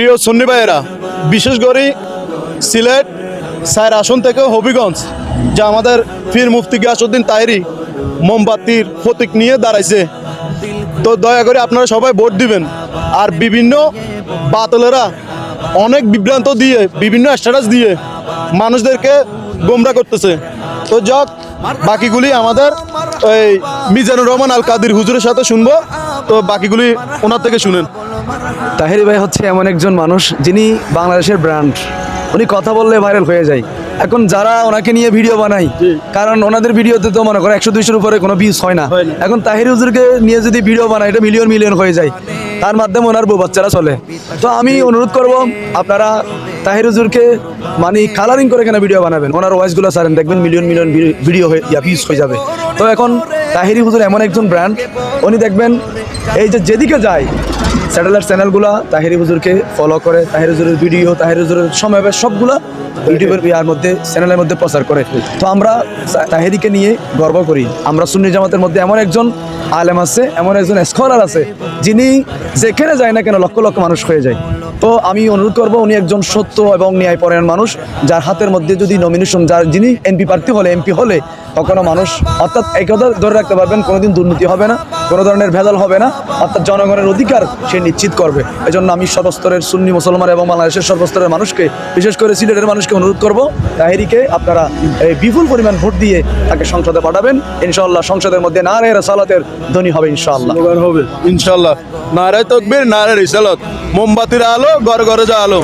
প্রিয় সুন্নি ভাইয়েরা, বিশেষ করে সিলেট সায়ের আসন থেকে হবিগঞ্জ, যা আমাদের পীর মুফতি গিয়াসউদ্দিন তাহেরি মোমবাতির প্রতীক নিয়ে দাঁড়াইছে। তো দয়া করে আপনারা সবাই ভোট দিবেন। আর বিভিন্ন বাতলেরা অনেক বিভ্রান্ত দিয়ে, বিভিন্ন স্ট্যাটাস দিয়ে মানুষদেরকে গোমরা করতেছে। তো যাক, বাকিগুলি আমাদের ওই মিজানুর রহমান আল কাদির হুজুরের সাথে শুনবো। তো বাকিগুলি ওনার থেকে শুনেন। তাহেরি ভাই হচ্ছে এমন একজন মানুষ যিনি বাংলাদেশের ব্র্যান্ড। উনি কথা বললে ভাইরাল হয়ে যায়। এখন যারা ওনাকে নিয়ে ভিডিও বানায়, কারণ ওনাদের ভিডিওতে তো মনে করো 100-200-র উপরে কোনো ভিউজ হয় না। এখন তাহেরি হুজুরকে নিয়ে যদি ভিডিও বানায়, এটা মিলিয়ন মিলিয়ন হয়ে যায়। তার মাধ্যমে ওনার বউ বাচ্চারা চলে। তো আমি অনুরোধ করব, আপনারা তাহেরি হুজুরকে মানে কালারিং করে কেন ভিডিও বানাবেন, ওনার ভয়েসগুলো ছাড়েন, দেখবেন মিলিয়ন মিলিয়ন ভিডিও ভিউজ হয়ে যাবে। তো এখন তাহেরি হুজুর এমন একজন ব্র্যান্ড, উনি দেখবেন এই যেদিকে যায় স্যাটেলাইট চ্যানেলগুলা তাহেরি হুজুরকে ফলো করে, তাহেরি হুজুরের ভিডিও, তাহেরি হুজুরের সমাবেশ সবগুলা ইউটিউবের মধ্যে চ্যানেলের মধ্যে প্রচার করে। তো আমরা তাহেরিকে নিয়ে গর্ব করি। আমরা সুন্নি জামাতের মধ্যে এমন একজন আলেম আছে, এমন একজন স্কলার আছে, যিনি যেখানে যায় না কেন লক্ষ লক্ষ মানুষ হয়ে যায়। তো আমি অনুরোধ করব, উনি একজন সত্য এবং ন্যায়পরায়ণ মানুষ, যার হাতের মধ্যে যদি নমিনেশন, যিনি এমপি প্রার্থী হলে, এমপি হলে কখনো মানুষ, অর্থাৎ এই কথা ধরে রাখতে পারবেন, কোনোদিন দুর্নীতি হবে না, কোনো ধরনের ভেজাল হবে না, অর্থাৎ জনগণের অধিকার সে নিশ্চিত করবে। এজন্য আমি সর্বস্তরের সুন্নি মুসলমান এবং বাংলাদেশের সর্বস্তরের মানুষকে, বিশেষ করে সিলেটের মানুষকে অনুরোধ করব, তাহেরিকে আপনারা বিপুল পরিমাণ ভোট দিয়ে তাকে সংসদে পাঠাবেন। ইনশাআল্লাহ সংসদের মধ্যে নারায়ে রিসালাতের ধ্বনি হবে ইনশাআল্লাহ। হবে ইনশাআল্লাহ। নারায়ে তাকবীর, নারায়ে রিসালাত, মোমবাতির আলো, ঘরে ঘরে যা আলো।